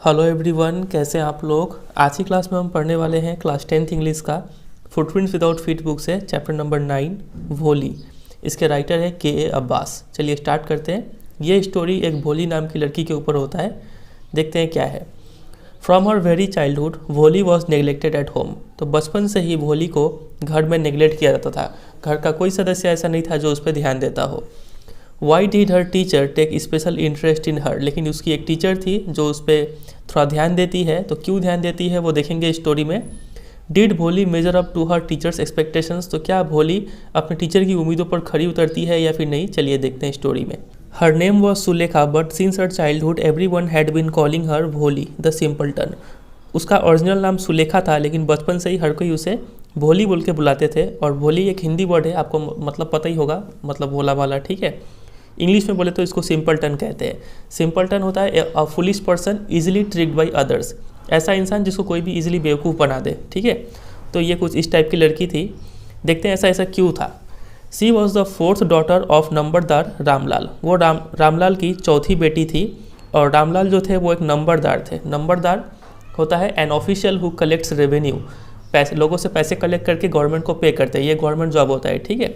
Hello everyone, कैसे हैं आप लोग। आज की क्लास में हम पढ़ने वाले हैं क्लास 10th इंग्लिश का फुटप्रिंट्स विदाउट फीट बुक से चैप्टर नंबर 9 भोली। इसके राइटर है के ए अब्बास। चलिए स्टार्ट करते हैं। ये स्टोरी एक भोली नाम की लड़की के ऊपर होता है। देखते हैं क्या है। फ्रॉम हर वेरी चाइल्डहुड भोली वॉज नेग्लेक्टेड एट होम। तो बचपन से ही भोली को घर में नेग्लेक्ट किया जाता था। घर का कोई सदस्य ऐसा नहीं था जो उस पर ध्यान देता हो। Why did her teacher take special interest in her. लेकिन उसकी एक टीचर थी जो उस पर थोड़ा ध्यान देती है। तो क्यों ध्यान देती है वो देखेंगे स्टोरी में। Did Bholi measure up to her teacher's expectations. तो क्या भोली अपने टीचर की उम्मीदों पर खरी उतरती है या फिर नहीं, चलिए देखते हैं स्टोरी में। Her name was Sulekha but since her childhood every one had been calling her भोली द सिंपलटन। उसका ओरिजिनल नाम सुलेखा था लेकिन बचपन से ही हर कोई उसे भोली बोल के बुलाते थे। और भोली एक हिंदी वर्ड है, आपको मतलब पता ही होगा, मतलब भोला वाला, ठीक है। इंग्लिश में बोले तो इसको सिंपलटन कहते हैं। सिंपलटन होता है a foolish person easily tricked by others. ऐसा इंसान जिसको कोई भी इजीली बेवकूफ़ बना दे, ठीक है। तो ये कुछ इस टाइप की लड़की थी। देखते हैं ऐसा ऐसा क्यों था। She was the fourth daughter of numberdar Ramlal. वो रामलाल की चौथी बेटी थी। और रामलाल जो थे वो एक नंबरदार थे। नंबरदार होता है an official who collects revenue. पैसे, लोगों से पैसे कलेक्ट करके गवर्नमेंट को पे करते हैं। ये गवर्नमेंट जॉब होता है, ठीक है।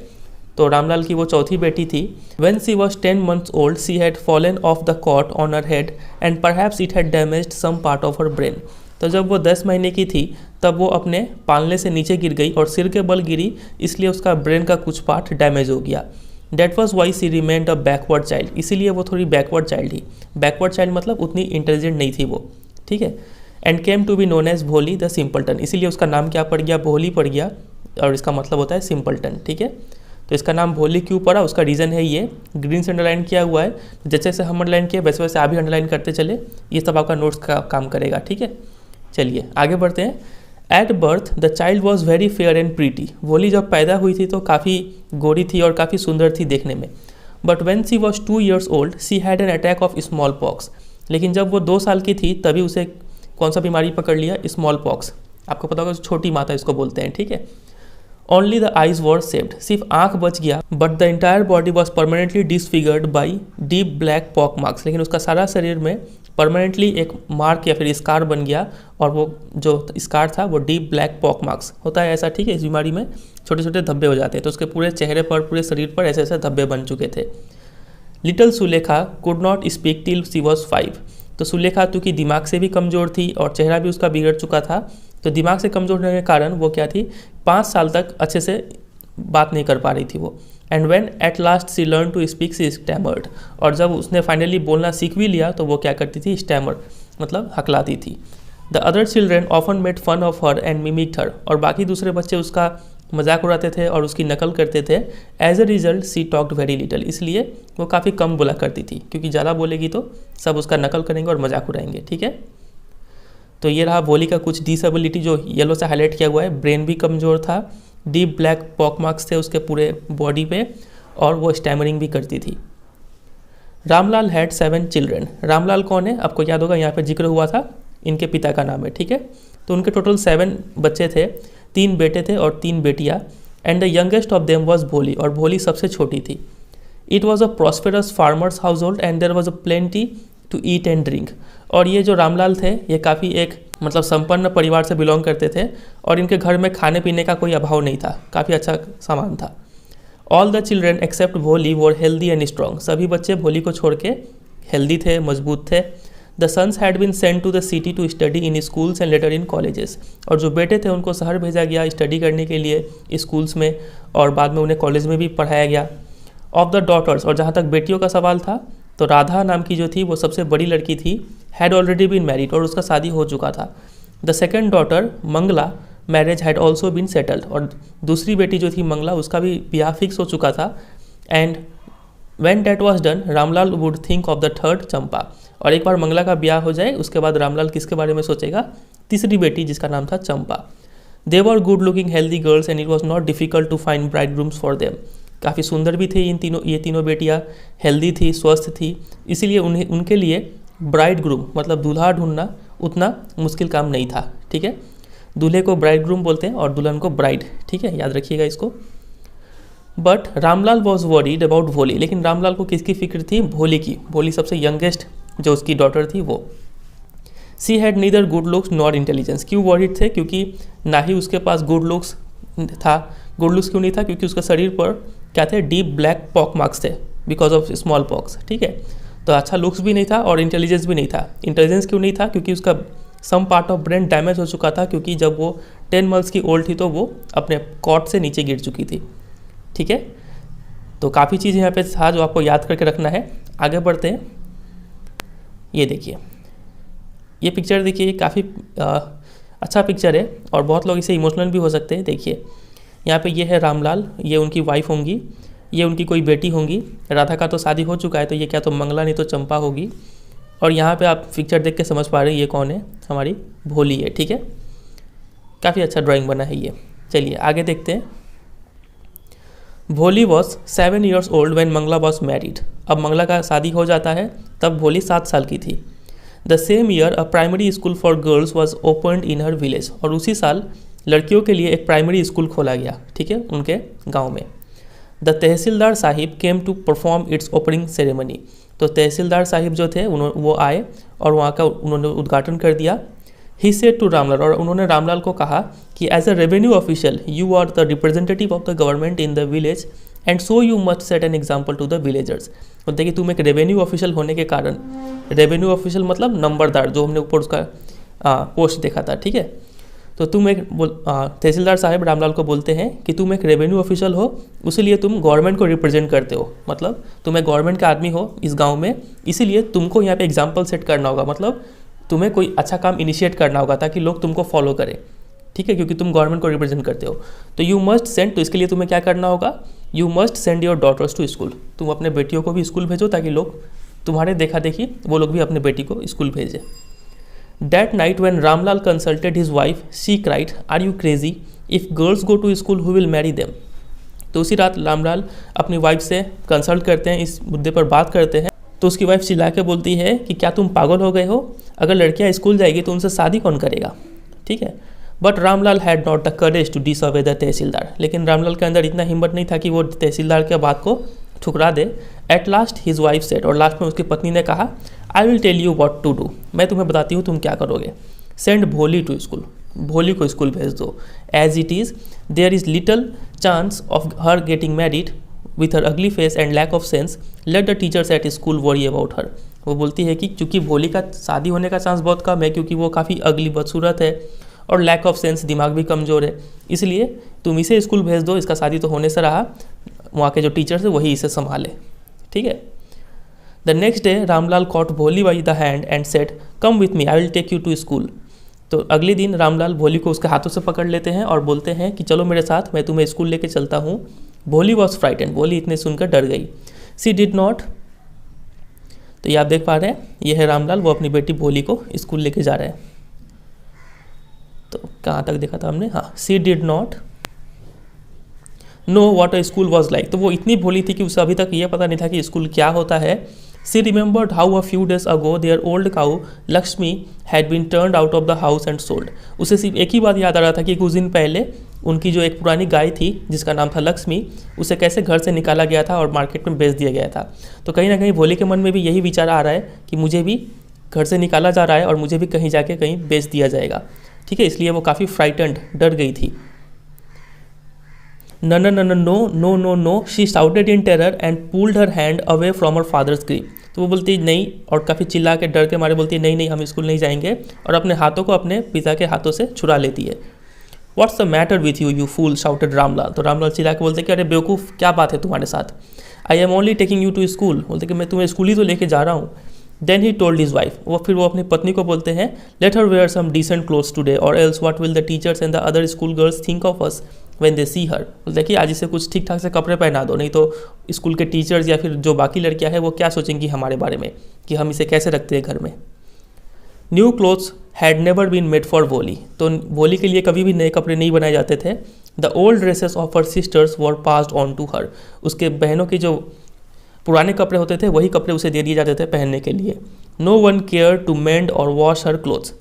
तो रामलाल की वो चौथी बेटी थी। When she was 10 months old, she had fallen off the cot on her head and perhaps it had damaged some part of her brain. तो जब वो 10 महीने की थी तब वो अपने पालने से नीचे गिर गई और सिर के बल गिरी, इसलिए उसका ब्रेन का कुछ पार्ट डैमेज हो गया। That was why she remained a backward child. इसीलिए वो थोड़ी बैकवर्ड चाइल्ड थी। बैकवर्ड चाइल्ड मतलब उतनी इंटेलिजेंट नहीं थी वो, ठीक है। And came to be known as Bholi the simpleton. इसीलिए उसका नाम क्या पड़ गया, भोली पड़ गया। और इसका मतलब होता है सिंपलटन, ठीक है। तो इसका नाम भोली क्यों पड़ा, उसका रीज़न है ये ग्रीन से अंडरलाइन किया हुआ है। जैसे जैसे हम अंडरलाइन किए वैसे वैसे आप भी अंडरलाइन करते चले। ये सब आपका नोट्स का काम करेगा, ठीक है। चलिए आगे बढ़ते हैं। At birth the child was very fair and pretty. भोली जब पैदा हुई थी तो काफ़ी गोरी थी और काफ़ी सुंदर थी देखने में। But when she was 2 years old she had an attack of smallpox. लेकिन जब वो 2 साल की थी तभी उसे कौन सा बीमारी पकड़ लिया, स्मॉल पॉक्स। आपको पता होगा छोटी माता इसको बोलते हैं, ठीक है। Only the eyes were saved. सिर्फ आंख बच गया। But the entire body was permanently disfigured by deep black pock marks. लेकिन उसका सारा शरीर में परमानेंटली एक मार्क या फिर स्कार बन गया। और वो जो स्कार था वो डीप ब्लैक पॉक मार्क्स होता है ऐसा, ठीक है। इस बीमारी में छोटे छोटे धब्बे हो जाते हैं। तो उसके पूरे चेहरे पर, पूरे शरीर पर ऐसे ऐसे धब्बे बन चुके थे। Little Sulekha could not speak till she was 5। तो सुलेखा क्योंकि दिमाग से भी कमज़ोर थी और चेहरा भी उसका बिगड़ चुका था, तो दिमाग से कमज़ोर होने के कारण वो क्या थी, 5 साल तक अच्छे से बात नहीं कर पा रही थी वो। And when at last she learn to speak she stammered. और जब उसने फाइनली बोलना सीख भी लिया तो वो क्या करती थी, स्टैमर मतलब हकलाती थी। The other children often made fun of her and mimicked her. और बाकी दूसरे बच्चे उसका मजाक उड़ाते थे और उसकी नकल करते थे। As a result she talked very little. इसलिए वो काफ़ी कम बोला करती थी, क्योंकि ज़्यादा बोलेगी तो सब उसका नकल करेंगे और मजाक उड़ाएंगे, ठीक है। तो ये रहा भोली का कुछ डिसेबिलिटी जो येलो से हाईलाइट किया हुआ है। ब्रेन भी कमज़ोर था, डीप ब्लैक पॉक मार्क्स थे उसके पूरे बॉडी पे, और वो स्टैमरिंग भी करती थी। Ramlal had 7 children. रामलाल कौन है, आपको याद होगा, यहाँ पे जिक्र हुआ था, इनके पिता का नाम है, ठीक है। तो उनके टोटल 7 बच्चे थे, 3 बेटे थे और 3 बेटियाँ। And the youngest of them was Bholi. और भोली सबसे छोटी थी। It was a prosperous farmer's household and there was a plenty to eat and drink. और ये जो रामलाल थे ये काफ़ी एक मतलब संपन्न परिवार से बिलोंग करते थे और इनके घर में खाने पीने का कोई अभाव नहीं था, काफ़ी अच्छा सामान था। ऑल द चिल्ड्रेन एक्सेप्ट भोली वर हेल्दी एंड स्ट्रॉन्ग। सभी बच्चे भोली को छोड़ के हेल्दी थे, मजबूत थे। The sons had been sent to the city to study in schools and later in colleges. और जो बेटे थे उनको शहर भेजा गया स्टडी करने के लिए स्कूल्स में, और बाद में उन्हें कॉलेज में भी पढ़ाया गया। ऑफ द डॉटर्स, और जहाँ तक बेटियों का सवाल था तो राधा नाम की जो थी वो सबसे बड़ी लड़की थी, हैड ऑलरेडी बीन मैरिड, और उसका शादी हो चुका था। The second daughter Mangala marriage had also been settled. और दूसरी बेटी जो थी मंगला, उसका भी ब्याह फिक्स हो चुका था। And when that was done Ramlal would think of the third Champa. और एक बार मंगला का ब्याह हो जाए उसके बाद रामलाल किसके बारे में सोचेगा, तीसरी बेटी जिसका नाम था Champa. They were good looking healthy girls and it was not difficult to find bridegrooms for them. काफ़ी सुंदर भी थे ये तीनों बेटियाँ, हेल्दी थी, स्वस्थ थी, इसीलिए उनके लिए ब्राइड ग्रूम मतलब दूल्हा ढूंढना उतना मुश्किल काम नहीं था, ठीक है। दूल्हे को ब्राइड ग्रूम बोलते हैं और दुल्हन को ब्राइड, ठीक है, याद रखिएगा इसको। But Ramlal was worried about भोली। लेकिन रामलाल को किसकी फिक्र थी, भोली की। भोली सबसे यंगेस्ट जो उसकी डॉटर थी वो। She had neither good looks nor intelligence. क्यों वॉरिड थे? क्योंकि ना ही उसके पास गुड लुक्स था। गुड लुक्स क्यों नहीं था? क्योंकि उसका शरीर पर क्या थे? डीप ब्लैक पॉक मार्क्स थे बिकॉज ऑफ स्मॉल पॉक्स। ठीक है, तो अच्छा लुक्स भी नहीं था और इंटेलिजेंस भी नहीं था। इंटेलिजेंस क्यों नहीं था? क्योंकि उसका some part of brain damage हो चुका था, क्योंकि जब वो 10 मंथ्स की ओल्ड थी तो वो अपने कॉट से नीचे गिर चुकी थी। ठीक है, तो काफ़ी चीज़ यहाँ पे था जो आपको याद करके रखना है। आगे बढ़ते हैं। ये देखिए, ये पिक्चर देखिए, काफ़ी अच्छा पिक्चर है और बहुत लोग इसे इमोशनल भी हो सकते हैं। देखिए यहाँ पे ये है रामलाल, ये उनकी वाइफ होंगी, ये उनकी कोई बेटी होंगी। राधा का तो शादी हो चुका है, तो ये क्या तो मंगला नहीं तो चंपा होगी। और यहाँ पे आप पिक्चर देख के समझ पा रहे हैं ये कौन है? हमारी भोली है। ठीक है, काफ़ी अच्छा ड्राइंग बना है ये। चलिए आगे देखते हैं। Bholi was 7 years old when Mangala was married. अब मंगला का शादी हो जाता है, तब भोली 7 साल की थी। The same year a primary school for girls was opened in her village. और उसी साल लड़कियों के लिए एक प्राइमरी स्कूल खोला गया। ठीक है, उनके गांव में। The tehsildar sahib came to perform its opening ceremony. तो तहसीलदार साहिब जो थे वो आए और वहाँ का उन्होंने उद्घाटन कर दिया। ही सेड टू रामलाल, और उन्होंने रामलाल को कहा कि as a revenue official you are the representative of the government in the village and so you must set an example to the villagers. तो देखिए, तुम एक रेवेन्यू ऑफिशियल होने के कारण, रेवेन्यू ऑफिशियल मतलब नंबरदार, जो हमने ऊपर उसका पोस्ट देखा था। ठीक है, तो तुम एक तहसीलदार साहब रामलाल को बोलते हैं कि तुम एक रेवेन्यू ऑफिशियल हो, उसीलिए तुम गवर्नमेंट को रिप्रेजेंट करते हो, मतलब तुम एक गवर्नमेंट का आदमी हो इस गांव में, इसीलिए तुमको यहाँ पे एग्जाम्पल सेट करना होगा, मतलब तुम्हें कोई अच्छा काम इनिशिएट करना होगा ताकि लोग तुमको फॉलो करें। ठीक है, क्योंकि तुम गवर्नमेंट को रिप्रेजेंट करते हो। तो यू मस्ट सेंड, तो इसके लिए तुम्हें क्या करना होगा? You must send your daughters to school. तुम अपने बेटियों को भी स्कूल भेजो ताकि लोग तुम्हारे देखा देखी वो लोग भी अपने बेटी को स्कूल भेजें। That night when Ramlal consulted his wife, she cried, "Are you crazy? If girls go to school, who will marry them?" तो उसी रात रामलाल अपनी वाइफ से कंसल्ट करते हैं, इस मुद्दे पर बात करते हैं। तो उसकी वाइफ चिल्ला के बोलती है कि क्या तुम पागल हो गए हो? अगर लड़कियां स्कूल जाएगी तो उनसे शादी कौन करेगा? ठीक है, but Ramlal had not the courage to disobey the tehsildar. लेकिन रामलाल के अंदर इतना हिम्मत नहीं था कि वो तहसीलदार के बात को ठुकरा दे। At last his wife said, और लास्ट में उसकी पत्नी ने कहा, I will tell you what to do. मैं तुम्हें बताती हूँ तुम क्या करोगे। सेंड भोली टू स्कूल, भोली को स्कूल भेज दो। As it is there is little chance of her getting married with her ugly face and lack of sense, let the teachers at school worry about her. वो बोलती है कि चूँकि भोली का शादी होने का चांस बहुत कम है, क्योंकि वो काफ़ी अगली बदसूरत है और लैक ऑफ सेंस, दिमाग भी कमज़ोर है, इसलिए तुम इसे स्कूल भेज दो, इसका शादी तो होने से रहा, वहाँ के जो टीचर्स है वही इसे संभाले। ठीक है। The next day Ramlal caught Bholi by the hand and said, come with me, I will take you to school. तो अगले दिन रामलाल भोली को उसके हाथों से पकड़ लेते हैं और बोलते हैं कि चलो मेरे साथ, मैं तुम्हें स्कूल लेके चलता हूँ। भोली वॉज फ्राइटेंड, भोली इतने सुनकर डर गई। सी डिड नॉट, तो ये आप देख पा रहे हैं, ये है रामलाल, वो अपनी बेटी भोली को स्कूल लेके जा रहे हैं। तो कहाँ तक देखा था हमने? हाँ, she did not know what a school was like. तो वो इतनी भोली थी कि उसे अभी तक ये पता नहीं था कि स्कूल क्या होता है। She remembered how a few days ago their old cow Lakshmi had been turned out of the house and sold. उसे सिर्फ एक ही बात याद आ रहा था कि कुछ दिन पहले उनकी जो एक पुरानी गाय थी जिसका नाम था लक्ष्मी, उसे कैसे घर से निकाला गया था और मार्केट में बेच दिया गया था। तो कहीं ना कहीं भोली के मन में भी यही विचार आ रहा है कि मुझे भी घर से निकाला जा रहा है और मुझे भी कहीं जाके कहीं बेच दिया जाएगा। ठीक है, इसलिए वो काफ़ी फ्राइटेंड, डर गई थी। No, no, no, no, no, no, no, no, she shouted in terror and pulled her hand away from her father's grip. तो वो बोलती नहीं, और काफ़ी चिल्ला के डर के मारे बोलती है नहीं नहीं, हम स्कूल नहीं जाएंगे, और अपने हाथों को अपने पिता के हाथों से छुड़ा लेती है। What's the matter with you, you fool? shouted Ramlal. तो रामलाल चिल्ला के बोलते कि अरे बेवकूफ़, क्या बात है तुम्हारे साथ? I am only taking you to school। बोलते कि मैं तुम्हें स्कूल ही तो लेके जा रहा हूँ। Then he told his wife, फिर वो अपनी पत्नी को बोलते हैं, let her wear some decent clothes today or else what will the teachers and the other school girls think of us when they see her। बोलते कि आज इसे कुछ ठीक ठाक से कपड़े पहना दो, नहीं तो स्कूल के टीचर्स या फिर जो बाकी लड़कियां हैं वो क्या सोचेंगी हमारे बारे में कि हम इसे कैसे रखते हैं घर में। New clothes had never been made for Bholi. तो भोली के लिए कभी भी नए कपड़े नहीं बनाए जाते थे। The old dresses of her sisters were passed on to her. उसके बहनों के जो पुराने कपड़े होते थे वही कपड़े उसे दे दिए जाते थे पहनने के लिए। No one care to mend or wash her clothes.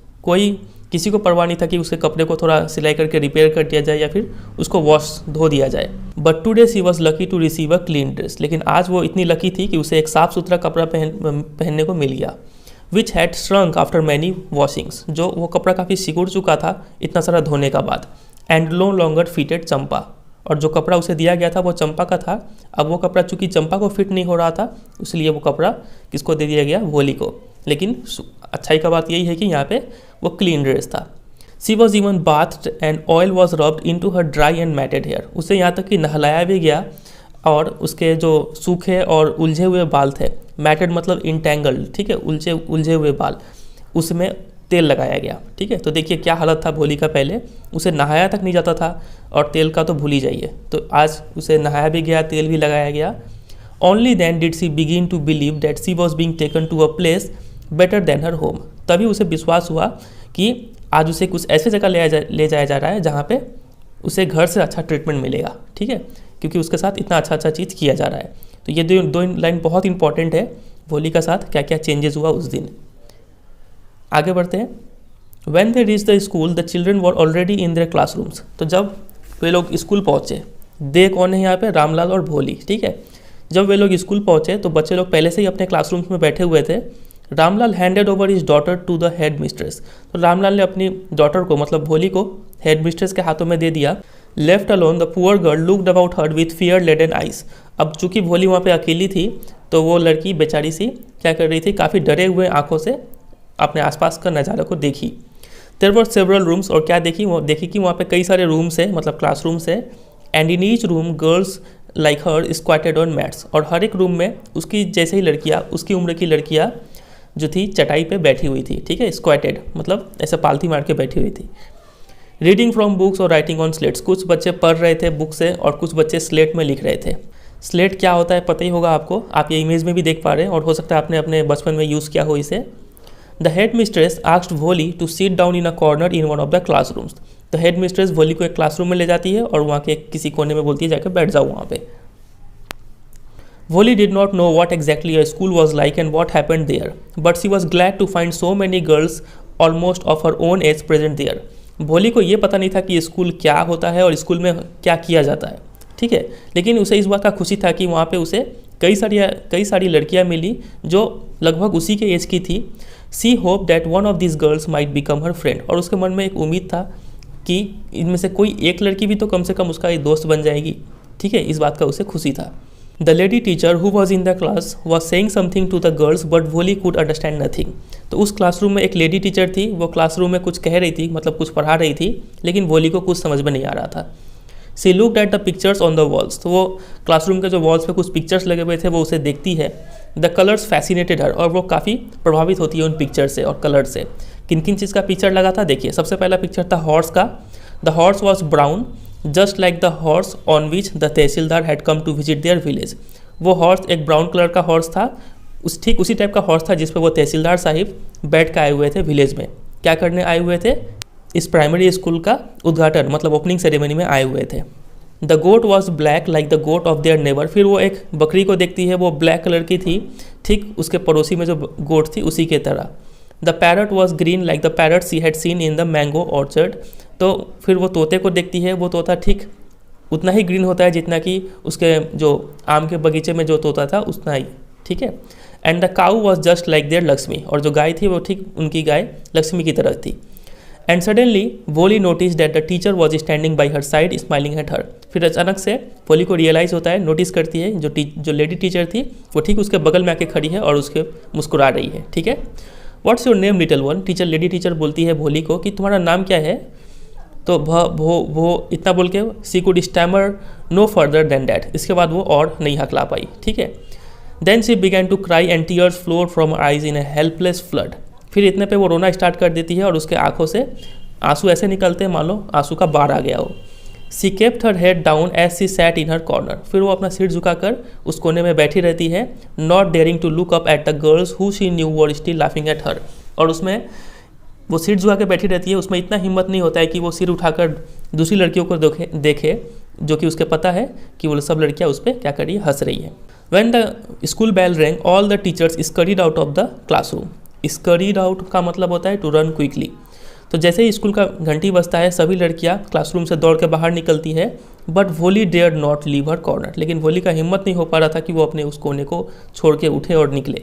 किसी को परवाह नहीं था कि उसके कपड़े को थोड़ा सिलाई करके रिपेयर कर दिया जाए या फिर उसको वॉश धो दिया जाए। But today she was lucky to receive a clean dress. लेकिन आज वो इतनी लकी थी कि उसे एक साफ़ सुथरा कपड़ा पहनने को मिल गया। Which had shrunk after many washings, जो वो कपड़ा काफ़ी सिकुड़ चुका था इतना सारा धोने का बाद, एंड नो लॉन्गर फिटेड चंपा, और जो कपड़ा उसे दिया गया था वो चंपा का था। अब वो कपड़ा चूंकि चंपा को फिट नहीं हो रहा था, इसलिए वो कपड़ा किसको दे दिया गया, वोली को। लेकिन अच्छाई का बात यही है कि यहाँ पे वो क्लीन ड्रेस था। She was even bathed and oil was rubbed into her dry and matted hair, उसे यहाँ तक कि नहलाया भी गया और उसके जो सूखे और उलझे हुए बाल थे, मैटेड मतलब इंटेंगल्ड, ठीक है, उलझे हुए बाल, उसमें तेल लगाया गया। ठीक है, तो देखिए क्या हालत था भोली का, पहले उसे नहाया तक नहीं जाता था और तेल का तो भूल ही जाइए, तो आज उसे नहाया भी गया, तेल भी लगाया गया। Only then did she begin to believe that she was being taken to a place better than her home, तभी उसे विश्वास हुआ कि आज उसे कुछ ऐसे जगह ले जाया जा रहा है जहाँ पे उसे घर से अच्छा ट्रीटमेंट मिलेगा। ठीक है, क्योंकि उसके साथ इतना अच्छा चीज़ किया जा रहा है। तो ये दो लाइन बहुत इंपॉर्टेंट है, भोली का साथ क्या क्या चेंजेस हुआ उस दिन। आगे बढ़ते हैं। When they reached the school, the children were already in their classrooms. तो जब वे लोग स्कूल पहुँचे, दे कौन है यहाँ पे, रामलाल और भोली। ठीक है, जब वे लोग स्कूल पहुँचे तो बच्चे लोग पहले से ही अपने क्लासरूम्स में बैठे हुए थे। Ramlal handed over his daughter to the headmistress, तो रामलाल ने अपनी डॉटर को मतलब भोली को हेड मिस्ट्रेस के हाथों में दे दिया। Left alone the poor girl looked about her with fear laden eyes, अब चूंकि भोली वहाँ पे अकेली थी तो वो लड़की बेचारी सी क्या कर रही थी, काफ़ी डरे हुए आंखों से अपने आसपास का नज़ारा को देखी। देयर वर सेवरल रूम्स, और क्या देखी, वो देखी कि वहाँ पे कई सारे रूम्स है, मतलब क्लासरूम्स है। And in each room girls like her squatted on mats, और हर एक रूम में उसकी जैसे ही लड़कियाँ, उसकी उम्र की लड़कियाँ जो थी चटाई पे बैठी हुई थी। ठीक है, स्क्वाटेड मतलब ऐसे पालथी मार के बैठी हुई थी। रीडिंग फ्रॉम बुक्स और राइटिंग ऑन स्लेट्स, कुछ बच्चे पढ़ रहे थे बुक से और कुछ बच्चे स्लेट में लिख रहे थे। स्लेट क्या होता है पता ही होगा आपको, आप ये इमेज में भी देख पा रहे हैं और हो सकता है आपने अपने बचपन में यूज़ किया हो इसे। The headmistress asked Bholi to sit down in a corner in one of the classrooms, तो हेड मिस्ट्रेस भोली को एक क्लासरूम में ले जाती है और वहाँ के किसी कोने में बोलती है जाकर बैठ जाओ वहाँ पे। Voli did not know what exactly a school was like and what happened there, but she was glad to find so many girls almost of her own age present there. भोली को ये पता नहीं था कि स्कूल क्या होता है और स्कूल में क्या किया जाता है। ठीक है, लेकिन उसे इस बात का खुशी था कि वहाँ पे उसे कई सारी लड़कियाँ मिली जो लगभग उसी के एज की थी। She hoped that one of this girls might become her friend, और उसके मन में एक उम्मीद था कि इनमें से कोई एक लड़की भी तो कम से कम उसका एक दोस्त बन जाएगी। ठीक है, इस बात का उसे खुशी था। The lady teacher who was in the class was saying something to the girls but Bholi could understand nothing, तो उस क्लासरूम में एक लेडी टीचर थी, वो क्लासरूम में कुछ कह रही थी, मतलब कुछ पढ़ा रही थी, लेकिन भोली को कुछ समझ में नहीं आ रहा था। She looked at the pictures on the walls, तो वो क्लासरूम के जो वॉल्स पे कुछ पिक्चर्स लगे हुए थे वो उसे देखती है। द कलर्स फैसिनेटेड हर, और वो काफ़ी प्रभावित होती है उन पिक्चर से और कलर से। किन किन चीज़ का पिक्चर लगा था देखिए, सबसे पहला पिक्चर था हॉर्स का। The horse was brown just like the horse on which the tehsildar had come to visit their village, वो हॉर्स एक ब्राउन कलर का हॉर्स था, ठीक उसी टाइप का हॉर्स था जिस पे वो तहसीलदार साहिब बैठ के आए हुए थे विलेज में। क्या करने आए हुए थे, इस प्राइमरी स्कूल का उद्घाटन मतलब ओपनिंग सेरेमनी में आए हुए थे। The goat was black like the goat of their neighbour, फिर वो एक बकरी को देखती है, वो ब्लैक कलर की थी, ठीक उसके पड़ोसी में जो गोट थी उसी के तरह। The parrot was green like the parrot she had seen in the mango orchard, तो फिर वो तोते को देखती है, वो तोता ठीक उतना ही ग्रीन होता है जितना कि उसके जो आम के बगीचे में जो तोता था उतना ही। ठीक है, and the cow was just like their Lakshmi, और जो गाय थी वो ठीक उनकी गाय लक्ष्मी की तरह थी। एंड सडनली भोली notice that the teacher was standing by her side smiling at her, फिर अचानक से भोली को रियलाइज़ होता है, नोटिस करती है जो लेडी टीचर थी वो ठीक उसके बगल में आके खड़ी है और उसके मुस्कुरा रही है। ठीक है, what's your name little one, lady teacher बोलती है भोली को कि तुम्हारा नाम क्या है, तो वो इतना बोल के she could stammer no further than that, इसके बाद वो और नहीं हकला पाई। ठीक है, then she began to cry and tears flowed from eyes in a helpless flood, फिर इतने पे वो रोना स्टार्ट कर देती है और उसके आंखों से आंसू ऐसे निकलते हैं मान लो आंसू का बाढ़ आ गया हो। She kept her head down as she sat in her corner, फिर वो अपना सिर झुकाकर उस कोने में बैठी रहती है। Not daring to look up at the girls who she knew were still laughing at her, और उसमें वो सिर झुका के बैठी रहती है, उसमें इतना हिम्मत नहीं होता है कि वो सिर उठाकर दूसरी लड़कियों को देखे जो कि उसके पता है कि वो सब लड़कियां उस पर क्या कर रही है, हंस रही है। When the school bell rang all the teachers scurried out of the classroom, scurried out का मतलब होता है टू रन क्विकली, तो जैसे ही स्कूल का घंटी बजता है सभी लड़कियां क्लासरूम से दौड़ के बाहर निकलती है। But Bholi dare not leave her corner, लेकिन भोली का हिम्मत नहीं हो पा रहा था कि वो अपने उस कोने को छोड़ के उठे और निकले।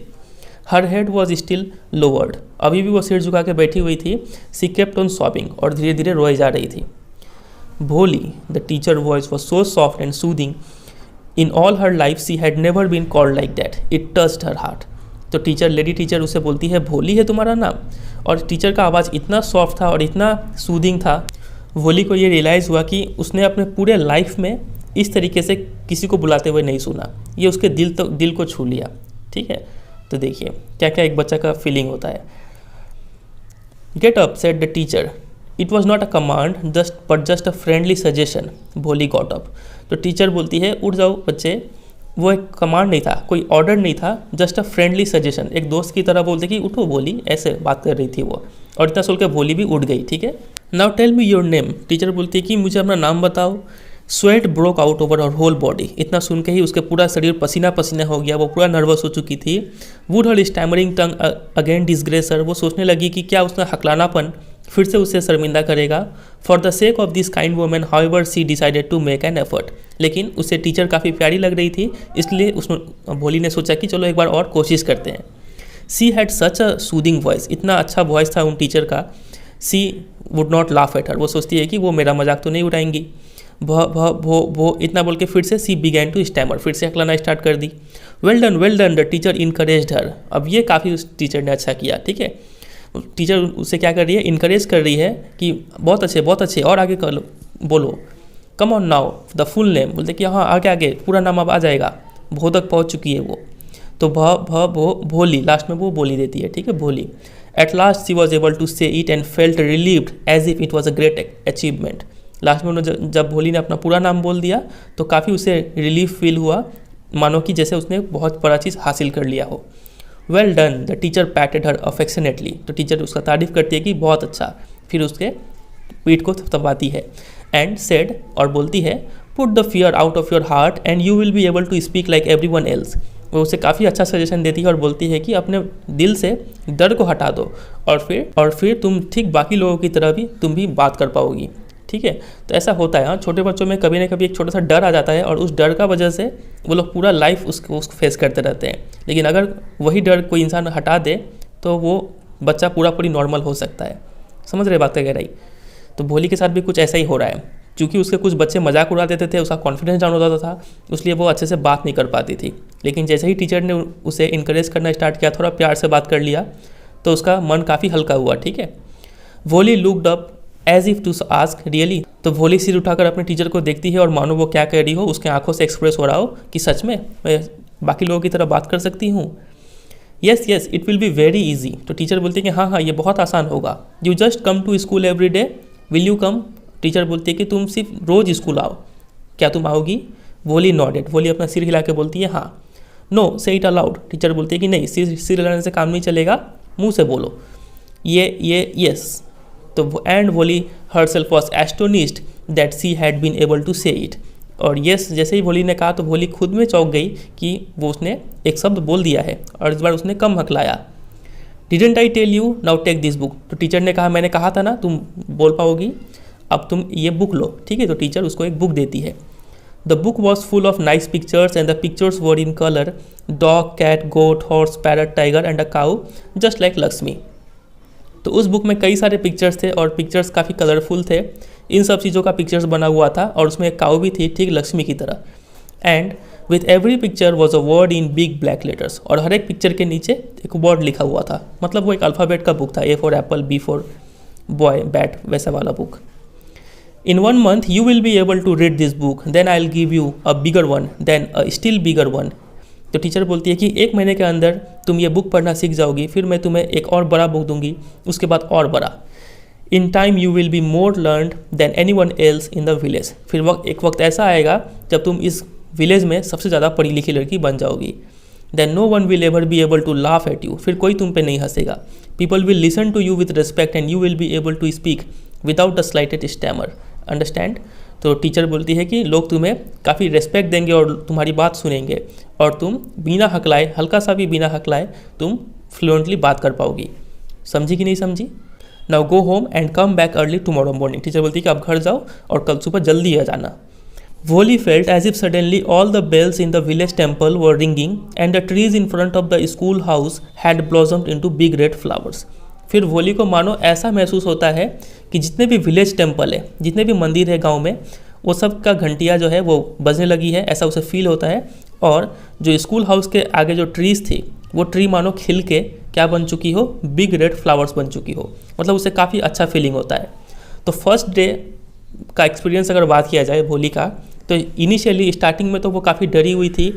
हर हेड वॉज स्टिल लोवर्ड, अभी भी वो सिर झुका के बैठी हुई थी। सी केप्ट ऑन सॉबिंग, और धीरे धीरे रोए जा रही थी। Bholi, the teacher voice was so soft and soothing, in all her life she had never been called like that, it touched her heart. तो टीचर, लेडी टीचर उसे बोलती है भोली है तुम्हारा नाम, और टीचर का आवाज़ इतना सॉफ्ट था और इतना सूदिंग था। भोली को ये रियलाइज़ हुआ कि उसने अपने पूरे लाइफ में इस तरीके से किसी को बुलाते हुए नहीं सुना। ये उसके दिल को छू लिया। ठीक है, तो देखिए क्या क्या एक बच्चा का फीलिंग होता है। Get up said the teacher, it was not a command just a friendly suggestion. भोली गॉट अप। तो टीचर बोलती है उठ जाओ बच्चे, वो एक कमांड नहीं था, कोई ऑर्डर नहीं था, जस्ट अ फ्रेंडली सजेशन। एक दोस्त की तरह बोलते कि उठो भोली, ऐसे बात कर रही थी वो, और इतना सुन के भोली भी उठ गई। ठीक है, now tell me your name. Teacher बोलती है कि मुझे अपना नाम बताओ। Sweat broke out over her whole body, इतना सुन के ही उसके पूरा शरीर पसीना पसीना हो गया, वो पूरा नर्वस हो चुकी थी। Would her stammering tongue again disgrace her, वो सोचने लगी कि क्या उसका हकलानापन फिर से उसे शर्मिंदा करेगा। For the sake of this kind woman however she decided to make an effort, लेकिन उसे टीचर काफ़ी प्यारी लग रही थी, इसलिए उसने भोली ने सोचा कि चलो एक बार और कोशिश करते हैं। She had such a soothing voice, इतना अच्छा वॉइस था उन टीचर का। She would not laugh at her, वो सोचती है कि वो मेरा मजाक तो नहीं उड़ाएंगी। भो इतना बोल के फिर से सी बिगैन टू स्टैमर, फिर से हकलाना स्टार्ट कर दी। Well done the teacher encouraged her. अब ये काफ़ी उस टीचर ने अच्छा किया। ठीक है, टीचर उसे क्या कर रही है, इनकरेज कर रही है कि बहुत अच्छे और आगे कर लो, बोलो। Come on now the full name, बोलते कि हाँ आगे पूरा नाम अब आ जाएगा। भो तक पहुँच चुकी है वो, तो भोली लास्ट में वो बोली देती है। ठीक है, Bholi. At last she was able to say it and felt relieved as if it was a great achievement. Last में उन्होंने जब भोली ने अपना पूरा नाम बोल दिया तो काफ़ी उसे रिलीफ फील हुआ, मानो कि जैसे उसने बहुत बड़ा चीज़ हासिल कर लिया हो। Well done the teacher पैटेड her affectionately, तो टीचर उसका तारीफ करती है कि बहुत अच्छा, फिर उसके पीठ को थपथपाती है। एंड सेड, और बोलती है put the fear out of your heart and you will be able to speak like everyone else. वो उसे काफ़ी अच्छा सजेशन देती है और बोलती है कि अपने दिल से डर को हटा दो और फिर तुम ठीक बाकी लोगों की तरह भी तुम भी बात कर पाओगी। ठीक है, तो ऐसा होता है। हाँ, छोटे बच्चों में कभी ना कभी एक छोटा सा डर आ जाता है और उस डर का वजह से वो लोग पूरा लाइफ उसको फेस करते रहते हैं। लेकिन अगर वही डर कोई इंसान हटा दे तो वो बच्चा पूरी नॉर्मल हो सकता है। समझ रहे बात कह रही। तो भोली के साथ भी कुछ ऐसा ही हो रहा है। क्योंकि उसके कुछ बच्चे मजाक उड़ा देते थे, उसका कॉन्फिडेंस डाउन हो जाता था, इसलिए वो अच्छे से बात नहीं कर पाती थी। लेकिन जैसे ही टीचर ने उसे इनकरेज करना स्टार्ट किया, थोड़ा प्यार से बात कर लिया, तो उसका मन काफ़ी हल्का हुआ। ठीक है, Bholi looked up as if to ask really, तो भोली सिर उठाकर अपने टीचर को देखती है और मानो वो क्या कह रही हो, उसके आंखों से एक्सप्रेस हो रहा हो कि सच में मैं बाकी लोगों की तरह बात कर सकती हूँ। Yes it will be very easy. तो टीचर बोलती है कि हाँ ये बहुत आसान होगा। You just come to school every day, will you come. Teacher बोलती है कि तुम सिर्फ रोज़ स्कूल आओ, क्या तुम आओगी। भोली नॉडेड, भोली अपना सिर हिला के बोलती है हाँ। नो से इट अलाउड, टीचर बोलती है कि नहीं, सिर हिलाने से काम नहीं चलेगा, मुंह से बोलो ये यस। तो and Bholi herself was astonished that she had been able to say it. और यस जैसे ही भोली ने कहा तो भोली खुद में चौंक गई कि वो उसने एक शब्द बोल दिया है और इस बार उसने कम हकलाया। Didn't I tell you, now take this book. तो टीचर ने कहा मैंने कहा था ना तुम बोल पाओगी, अब तुम ये बुक लो। ठीक है, तो टीचर उसको एक बुक देती है। The book was full of nice pictures and the pictures were in colour, dog, cat, goat, horse, parrot, tiger and a cow just like Lakshmi. तो उस बुक में कई सारे पिक्चर्स थे और पिक्चर्स काफ़ी कलरफुल थे। इन सब चीज़ों का पिक्चर्स बना हुआ था और उसमें एक काऊ भी थी, ठीक लक्ष्मी की तरह। And with every picture was a word in big black letters, और हर एक पिक्चर के नीचे एक वर्ड लिखा हुआ था। मतलब वो एक अल्फ़ाबेट का बुक था, A for apple, B for boy, bat, वैसा वाला book. In 1 month you will be able to read this book, then I'll give you a bigger one, then a still bigger one। तो teacher बोलती है कि 1 महीने के अंदर तुम ये बुक पढ़ना सीख जाओगी, फिर मैं तुम्हें एक और बड़ा बुक दूंगी, उसके बाद और बड़ा। In time you will be more learned than anyone else in the village. फिर एक वक्त ऐसा आएगा जब तुम इस विलेज में सबसे ज़्यादा पढ़ी लिखी लड़की बन जाओगी। Then no one will ever be able to laugh at you, फिर कोई तुम पे नहीं हंसेगा। People will listen to you with respect and you will be able to speak without a slightest stammer. Understand. तो टीचर बोलती है कि लोग तुम्हें काफ़ी रेस्पेक्ट देंगे और तुम्हारी बात सुनेंगे और तुम बिना हकलाए, हल्का सा भी बिना हकलाए तुम फ्लुएंटली बात कर पाओगी। समझी कि नहीं समझी। Now go home and come back early tomorrow morning. Teacher बोलती है कि आप घर जाओ और कल सुबह जल्दी आ जाना। Voli felt as if suddenly all the bells in the village temple were ringing and the trees in front of the school house had blossomed into big red flowers. फिर वोली को मानो ऐसा महसूस होता है कि जितने भी विलेज टेम्पल है, जितने भी मंदिर है गांव में, वो सब का घंटियाँ जो है वो बजने लगी है, ऐसा उसे फील होता है। और जो स्कूल हाउस के आगे जो ट्रीज़ थी वो ट्री मानो खिल के क्या बन चुकी हो, बिग रेड फ्लावर्स बन चुकी हो। मतलब उसे काफ़ी अच्छा फीलिंग होता है। तो फर्स्ट डे का एक्सपीरियंस अगर बात किया जाए भोली का, तो इनिशियली स्टार्टिंग में तो वो काफ़ी डरी हुई थी,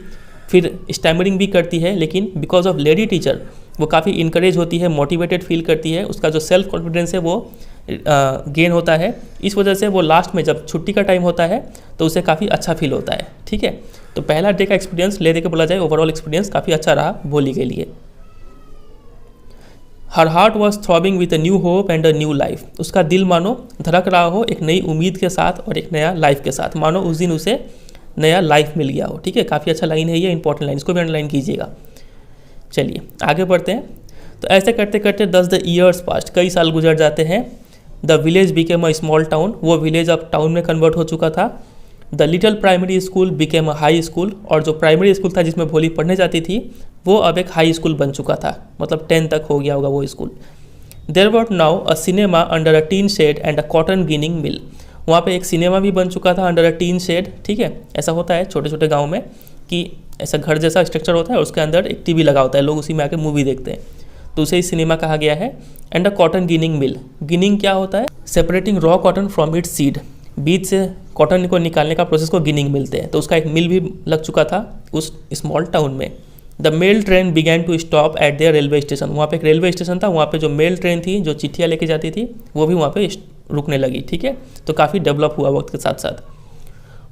फिर स्टैमरिंग भी करती है, लेकिन बिकॉज ऑफ लेडी टीचर वो काफ़ी इंकरेज होती है, मोटिवेटेड फील करती है, उसका जो सेल्फ कॉन्फिडेंस है वो गेन होता है। इस वजह से वो लास्ट में जब छुट्टी का टाइम होता है तो उसे काफ़ी अच्छा फील होता है। ठीक है, तो पहला डे का एक्सपीरियंस ले दे के बोला जाए, ओवरऑल एक्सपीरियंस काफ़ी अच्छा रहा भोली के लिए। Her heart was throbbing with a new hope and a new life. उसका दिल मानो धड़क रहा हो एक नई उम्मीद के साथ और एक नया लाइफ के साथ, मानो उस दिन उसे नया लाइफ मिल गया हो। ठीक है, काफ़ी अच्छा लाइन है ये, इंपॉर्टेंट लाइन, इसको भी अंडरलाइन कीजिएगा। चलिए आगे बढ़ते हैं। तो ऐसे करते करते 10 द ईयर्स पास्ट, कई साल गुजर जाते हैं। The village became a small town, वो विलेज अब टाउन में कन्वर्ट हो चुका था। The little primary school became a high school, और जो प्राइमरी स्कूल था जिसमें भोली पढ़ने जाती थी वो अब एक हाई स्कूल बन चुका था, मतलब 10 तक हो गया होगा वो school. There were now a cinema under a tin shed and a cotton ginning mill, वहाँ पे एक सिनेमा भी बन चुका था अंडर अ टीन शेड। ठीक है, ऐसा होता है छोटे छोटे गाँव में कि ऐसा घर जैसा स्ट्रक्चर होता है और उसके अंदर एक टीवी लगा होता है, लोग उसी में आके मूवी देखते हैं, तो उसे ही सिनेमा कहा गया है। And a cotton ginning mill, ginning क्या होता है, separating raw cotton from its seed, बीज से कॉटन को निकालने का प्रोसेस को गिनिंग मिलते हैं, तो उसका एक मिल भी लग चुका था उस स्मॉल टाउन में। The mail train began to stop at their railway station, वहाँ पे एक रेलवे स्टेशन था, वहाँ पे जो मेल ट्रेन थी जो चिट्ठियाँ लेके जाती थी वो भी वहाँ पे रुकने लगी। ठीक है, तो काफ़ी डेवलप हुआ वक्त के साथ साथ।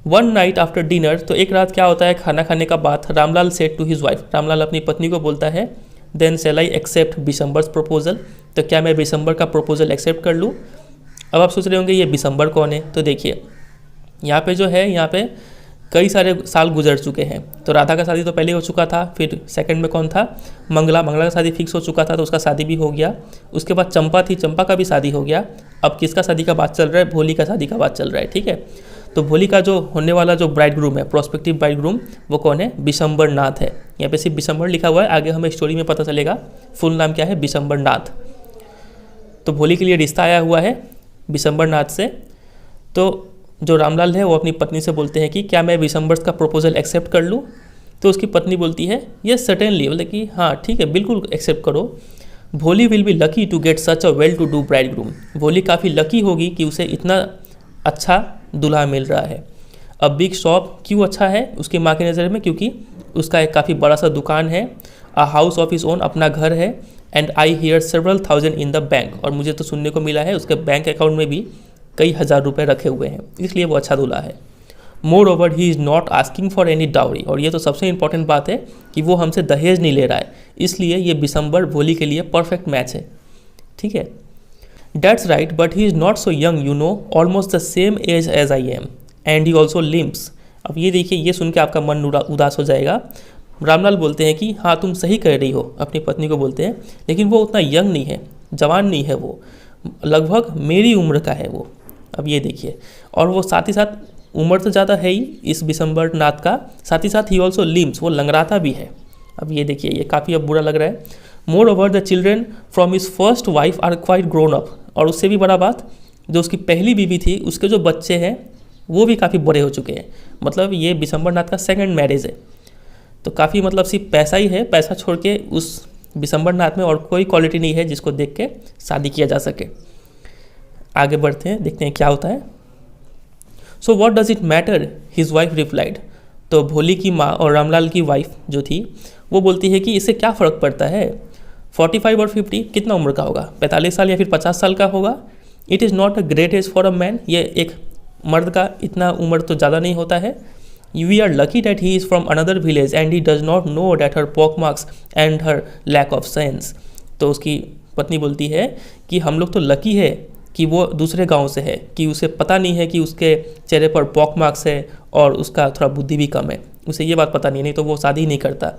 वन नाइट आफ्टर डिनर, तो एक रात क्या होता है, खाना खाने का बाद Ramlal said to his wife, Ramlal अपनी पत्नी को बोलता है, then shall I accept Bishamber's proposal, तो क्या मैं बिशंबर का प्रपोजल एक्सेप्ट कर लूँ। अब आप सोच रहे होंगे ये बिशंबर कौन है, तो देखिए यहाँ पे जो है, यहाँ पे कई सारे साल गुजर चुके हैं। तो राधा का शादी तो पहले हो चुका था, फिर सेकंड में कौन था, मंगला, मंगला का शादी फिक्स हो चुका था तो उसका शादी भी हो गया। उसके बाद चंपा थी, चंपा का भी शादी हो गया। अब किसका शादी का बात चल रहा है, भोली का शादी का बात चल रहा है। ठीक है, तो भोली का जो होने वाला जो ब्राइड ग्रूम है, प्रोस्पेक्टिव ब्राइड ग्रूम, वो कौन है, बिशंबर नाथ है। यहाँ पे सिर्फ बिशंबर लिखा हुआ है, आगे हमें स्टोरी में पता चलेगा फुल नाम क्या है, बिशंबर नाथ। तो भोली के लिए रिश्ता आया हुआ है बिशंबर नाथ से। तो जो रामलाल है वो अपनी पत्नी से बोलते हैं कि क्या मैं बिशंबर्स का प्रपोजल एक्सेप्ट कर लूँ, तो उसकी पत्नी बोलती है यस सर्टेनली, बोले कि हाँ ठीक है बिल्कुल एक्सेप्ट करो। Bholi will be lucky to get such a well to do bridegroom, Bholi काफ़ी लकी होगी कि उसे इतना अच्छा दूल्हा मिल रहा है। अब बिग शॉप क्यों अच्छा है उसकी माँ की नज़र में, क्योंकि उसका एक काफ़ी बड़ा सा दुकान है, a house of his own, अपना घर है, and I hear several thousand in the bank, और मुझे तो सुनने को मिला है उसके बैंक अकाउंट में भी कई हज़ार रुपए रखे हुए हैं, इसलिए वो अच्छा दूल्हा है। More over he is not asking for any dowry, और ये तो सबसे इंपॉर्टेंट बात है कि वो हमसे दहेज नहीं ले रहा है, इसलिए ये बिशंबर भोली के लिए परफेक्ट मैच है। ठीक है, that's right, but he is not so young, you know, almost the same age as I am, and he also limps. अब ये देखिए, ये सुन के आपका मन उदास हो जाएगा। रामलाल बोलते हैं कि हाँ तुम सही कह रही हो, अपनी पत्नी को बोलते हैं, लेकिन वो उतना यंग नहीं है, जवान नहीं है, वो लगभग मेरी उम्र का है वो। अब ये देखिए, और वो साथ ही साथ उम्र तो ज़्यादा है ही इस बिशंबर नाथ का, साथ ही साथ ही ऑल्सो लिम्स, वो लंगड़ाता भी है। अब ये देखिए, ये काफ़ी अब बुरा लग रहा है। Moreover the children from his first wife are quite grown up, और उससे भी बड़ा बात, जो उसकी पहली बीवी थी उसके जो बच्चे हैं वो भी काफ़ी बड़े हो चुके हैं। मतलब ये बिशंबर नाथ का सेकंड मैरिज है, तो काफ़ी मतलब सिर्फ पैसा ही है, पैसा छोड़ के उस बिशंबर नाथ में और कोई क्वालिटी नहीं है जिसको देख के शादी किया जा सके। आगे बढ़ते हैं, देखते हैं क्या होता है। So what does it matter, his wife replied, तो भोली की माँ और रामलाल की वाइफ जो थी वो बोलती है कि इससे क्या फ़र्क पड़ता है, 45 और 50 कितना उम्र का होगा, 45 साल या फिर 50 साल का होगा। It is not a great age for a man, ये एक मर्द का इतना उम्र तो ज़्यादा नहीं होता है। We are lucky that he is from another village and he does not know that her pock marks and her lack of sense. तो उसकी पत्नी बोलती है कि हम लोग तो लकी है कि वो दूसरे गांव से है, कि उसे पता नहीं है कि उसके चेहरे पर पॉक मार्क्स है और उसका थोड़ा बुद्धि भी कम है, उसे ये बात पता नहीं तो वो शादी नहीं करता।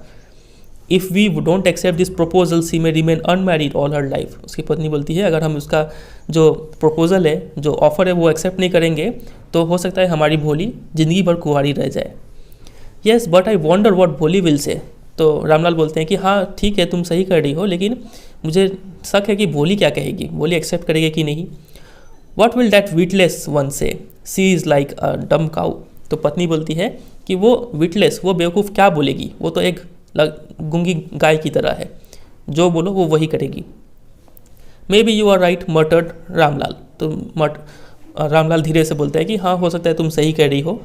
If we don't accept this proposal she may remain unmarried all her life. उसकी पत्नी बोलती है अगर हम उसका जो प्रपोजल है, जो ऑफ़र है वो एक्सेप्ट नहीं करेंगे तो हो सकता है हमारी भोली ज़िंदगी भर कुंवारी रह जाए। Yes but I wonder what Bholi will say. तो रामलाल बोलते हैं कि हाँ ठीक है, तुम सही कर रही हो, लेकिन मुझे शक है कि भोली क्या कहेगी, भोली एक्सेप्ट करेगी कि नहीं। What will that witless one से, सी इज़ लाइक अ डम काउ। तो पत्नी बोलती है कि वो विटलेस, वो बेवकूफ़ क्या बोलेगी, वो तो एक गूंगी गाय की तरह है, जो बोलो वो वही करेगी। Maybe you are right muttered Ramlal. तो रामलाल धीरे से बोलता है कि हाँ हो सकता है तुम सही कह रही हो।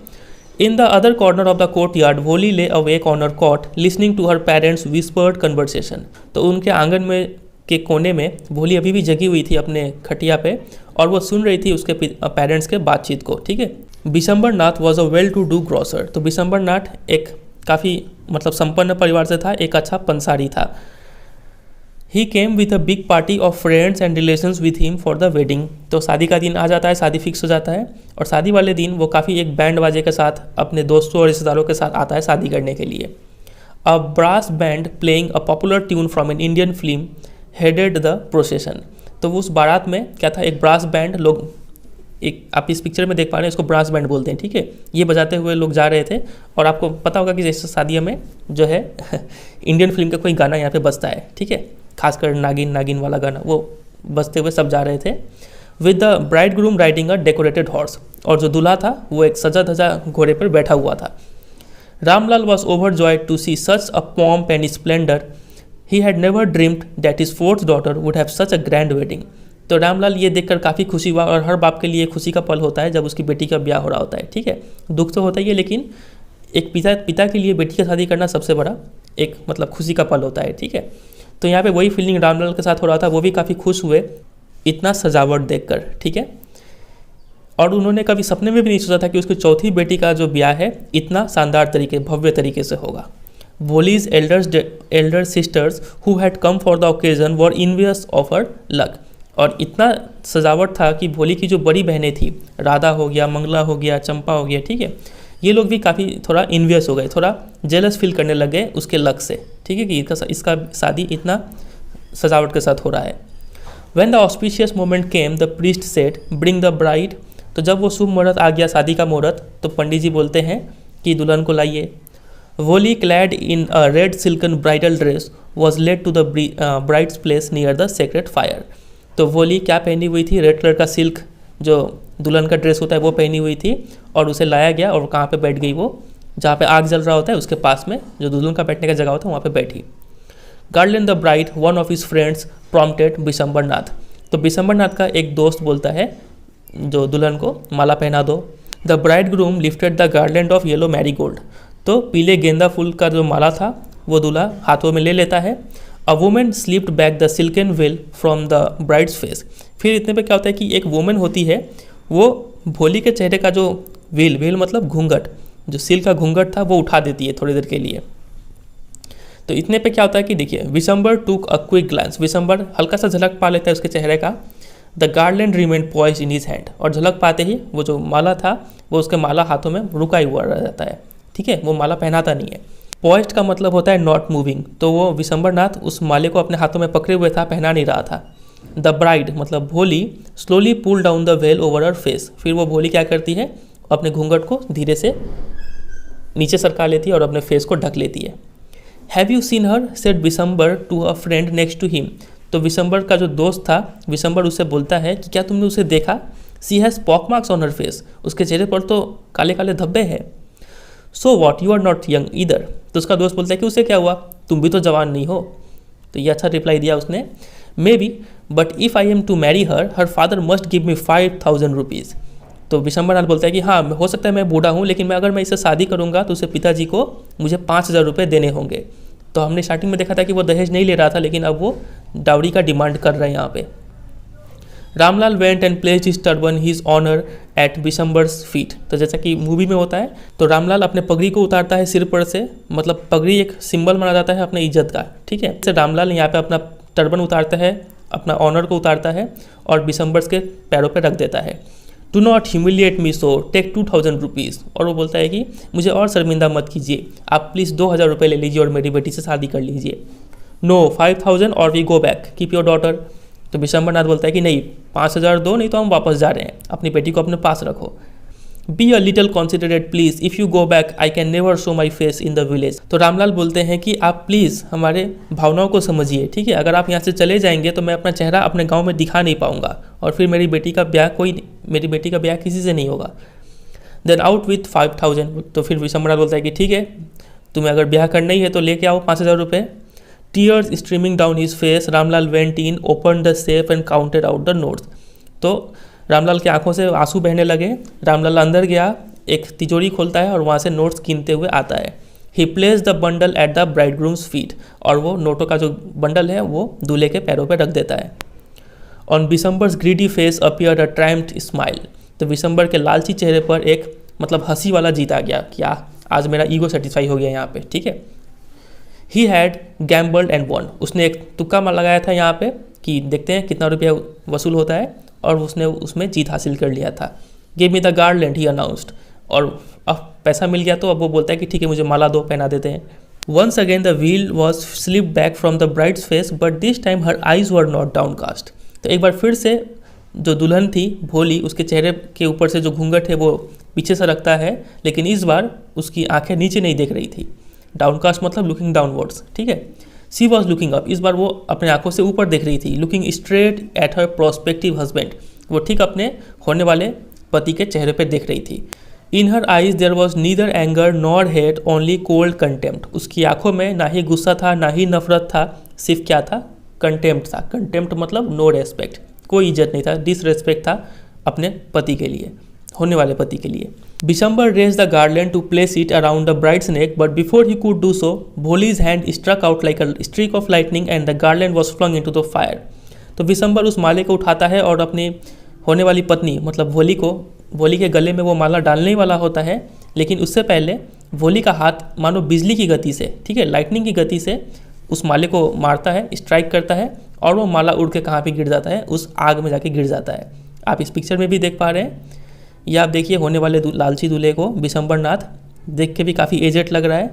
In the other corner of the courtyard Bholi lay awake on her cot listening to her parents whispered conversation. तो उनके आंगन में के कोने में भोली अभी भी जगी हुई थी अपने खटिया पे, और वो सुन रही थी उसके पेरेंट्स के बातचीत को। ठीक है। Bishamber Nath was a well to do grocer. तो बिशंबर नाथ एक काफ़ी मतलब संपन्न परिवार से था, एक अच्छा पंसारी था। He came with a big party of friends and relations with him for the wedding. तो शादी का दिन आ जाता है, शादी फिक्स हो जाता है, और शादी वाले दिन वो काफ़ी एक बैंड बाजे के साथ अपने दोस्तों और रिश्तेदारों के साथ आता है शादी करने के लिए। A brass band playing a popular tune from an Indian film headed the procession. तो उस बारात में क्या था, एक ब्रास बैंड, लोग एक आप इस पिक्चर में देख पा रहे हैं, इसको ब्रास बैंड बोलते हैं। ठीक है। ये बजाते हुए लोग जा रहे थे, और आपको पता होगा कि जैसे शादियों में जो है इंडियन फिल्म का कोई गाना यहाँ पे बजता है। ठीक है। खासकर नागिन नागिन वाला गाना वो बजते हुए सब जा रहे थे। With the bride groom riding a decorated horse. और जो दूल्हा था वो एक सजा धजा घोड़े पर बैठा हुआ था। Ramlal was overjoyed to see such a pomp and splendour. He had never dreamed that his fourth daughter would have such a grand wedding. तो रामलाल ये देखकर काफ़ी खुशी हुआ, और हर बाप के लिए खुशी का पल होता है जब उसकी बेटी का ब्याह हो रहा होता है। ठीक है। दुख तो होता ही है, लेकिन एक पिता के लिए बेटी का शादी करना सबसे बड़ा एक मतलब खुशी का पल होता है। ठीक है। तो यहाँ पे वही फीलिंग रामलाल के साथ हो रहा था, वो भी काफ़ी खुश हुए इतना सजावट देखकर। ठीक है। और उन्होंने कभी सपने में भी नहीं सोचा था कि उसकी चौथी बेटी का जो ब्याह है इतना शानदार तरीके, भव्य तरीके से होगा। Bholi's elder sisters who had come for the occasion were envious of her luck. और इतना सजावट था कि भोली की जो बड़ी बहनें थी, राधा हो गया, मंगला हो गया, चंपा हो गया, ठीक है, ये लोग भी काफ़ी थोड़ा इन्वियस हो गए, थोड़ा जेलस फील करने लग गए उसके लक से। ठीक है कि इसका शादी इतना सजावट के साथ हो रहा है। When the auspicious moment came the priest said bring the bride. तो जब वो शुभ मुहूर्त आ गया, शादी का मुहूर्त, तो पंडित जी बोलते हैं कि दुल्हन को लाइए। Bholi clad in a red silken bridal dress was led to the bride's place near the sacred fire. तो वोली क्या पहनी हुई थी, रेड कलर का सिल्क जो दुल्हन का ड्रेस होता है वो पहनी हुई थी, और उसे लाया गया और कहाँ पे बैठ गई, वो जहाँ पे आग जल रहा होता है उसके पास में जो दुल्हन का बैठने का जगह होता है वहाँ पे बैठी। गार्डलिन the bride one of his friends prompted Bishamber Nath. तो बिशंबर नाथ का एक दोस्त बोलता है जो दुल्हन को माला पहना दो। The bride groom lifted the garland of yellow marigold. तो पीले गेंदा फूल का जो माला था वो दूल्हा हाथों में ले लेता है। A woman slipped back the silken veil from the bride's face. फिर इतने पे क्या होता है कि एक वुमेन होती है, वो भोली के चेहरे का जो वेल मतलब घूंघट, जो सिल्क का घूंघट था वो उठा देती है थोड़ी देर के लिए। तो इतने पे क्या होता है कि देखिए, विशंबर टुक अ क्विक ग्लांस। विशंबर हल्का सा झलक पा लेता है उसके चेहरे का। The garland remained poised in his hand. और झलक पाते ही वो जो माला था वो उसके माला हाथों में रुका हुआ रह जाता है। ठीक है। वो माला पहनाता नहीं है। पॉइज्ड का मतलब होता है नॉट मूविंग। तो वो विशंबर नाथ उस माले को अपने हाथों में पकड़े हुए था, पहना नहीं रहा था। द ब्राइड मतलब Bholi slowly pull down the veil over her face. फिर वो भोली क्या करती है, अपने घूंघट को धीरे से नीचे सरका लेती है और अपने फेस को ढक लेती है। Have you seen her said Bishamber to a friend next to him. तो विशंबर का जो दोस्त था, विशंबर उससे बोलता है कि क्या तुमने उसे देखा। She has pock marks on her face. उसके चेहरे पर तो काले काले धब्बे हैं। So what you are not young either. तो उसका दोस्त बोलता है कि उसे क्या हुआ, तुम भी तो जवान नहीं हो। तो ये अच्छा रिप्लाई दिया उसने। Maybe but if I am to marry her father must give me 5000 rupees. तो विशंबर नाथ बोलता है कि हाँ हो सकता है मैं बूढ़ा हूँ, लेकिन मैं अगर मैं इससे शादी करूँगा तो उसे पिताजी को मुझे 5000 रुपये देने होंगे। तो हमने स्टार्टिंग में देखा था कि वो दहेज नहीं ले रहा था, लेकिन अब वो डावरी का डिमांड कर रहे हैं यहाँ पे। Ramlal went and placed his turban his honour at Bishamber's feet. तो जैसा कि मूवी में होता है, तो रामलाल अपने पगड़ी को उतारता है सिर पर से, मतलब पगड़ी एक सिंबल माना जाता है अपने इज्जत का। ठीक है। तो रामलाल यहाँ पे अपना टर्बन उतारता है, अपना ऑनर को उतारता है और बिशंबर्स के पैरों पर रख देता है। Do not humiliate me so take 2000 rupees. और वो बोलता है कि मुझे और शर्मिंदा मत कीजिए, आप प्लीज़ 2000 रुपये ले लीजिए और मेरी बेटी से शादी कर लीजिए। नो 5000 और we go back keep your daughter. तो बिशंबर नाथ बोलता है कि नहीं 5000 दो, नहीं तो हम वापस जा रहे हैं, अपनी बेटी को अपने पास रखो। Be a little considerate please, if you go back I can never show my face in the village. तो रामलाल बोलते हैं कि आप प्लीज़ हमारे भावनाओं को समझिए, ठीक है, अगर आप यहाँ से चले जाएंगे तो मैं अपना चेहरा अपने गाँव में दिखा नहीं पाऊंगा और फिर मेरी बेटी का ब्याह किसी से नहीं होगा। Then out with 5000। तो फिर विशंबरा बोलता है कि ठीक है, तुम्हें अगर ब्याह करना ही है तो लेके आओ 5000 रुपये। Tears streaming down his face, Ramlal went in, open the safe and counted out the notes. तो रामलाल की आंखों से आंसू बहने लगे। रामलाल अंदर गया, एक तिजोरी खोलता है और वहाँ से नोट्स गिनते हुए आता है। He placed the bundle at the bridegroom's feet, और वो नोटों का जो बंडल है वो दूल्हे के पैरों पर रख देता है। On Bishamber's greedy face appeared a triumphant smile. तो विशंबर के लालची चेहरे पर एक हंसी वाला जीत आ गया कि आज मेरा ईगो सेटिस्फाई हो गया यहाँ पे, ठीक है। He had gambled and won, उसने एक तुक्का मार लगाया था यहाँ पे कि देखते हैं कितना रुपया वसूल होता है, और उसने उसमें जीत हासिल कर लिया था। Give me the garland he announced, और अब पैसा मिल गया तो अब वो बोलता है कि ठीक है मुझे माला दो, पहना देते हैं। Once again the veil was slip back from the bride's face but this time her eyes were not downcast. तो एक बार फिर से जो दुल्हन थी भोली, उसके चेहरे के ऊपर से जो घूंघट है वो पीछे से रखता है, लेकिन इस बार उसकी आंखें नीचे नहीं देख रही थी। डाउनकास्ट मतलब लुकिंग डाउनवर्ड्स, ठीक है। सी वॉज लुकिंग अप, इस बार वो अपने आंखों से ऊपर देख रही थी। Looking straight at her prospective husband, वो ठीक अपने होने वाले पति के चेहरे पर देख रही थी। In her eyes there was neither anger nor hate, only cold contempt. उसकी आंखों में ना ही गुस्सा था ना ही नफरत था, सिर्फ क्या था, कंटेम्प्ट था। कंटेम्प्ट मतलब नो रेस्पेक्ट, कोई इज्जत नहीं था, डिसरेस्पेक्ट था अपने पति के लिए, होने वाले पति के लिए। Bishamber raised the garland to place it around the bride's neck but before he could do so Bholi's hand struck out like a streak of lightning and the garland was flung into the fire. तो विशंबर उस माले को उठाता है और अपनी होने वाली पत्नी मतलब भोली के गले में वो माला डालने वाला होता है, लेकिन उससे पहले भोली का हाथ मानो बिजली की गति से, ठीक है, लाइटनिंग की गति से उस माले को मारता है, स्ट्राइक करता है, और वो माला उड़ के कहाँ पे गिर जाता है, उस आग में जाके गिर जाता है। आप इस पिक्चर में भी देख पा रहे हैं। या आप देखिए होने वाले लालची दूल्हे को, विशंबर नाथ, देख के भी काफ़ी एजेड लग रहा है।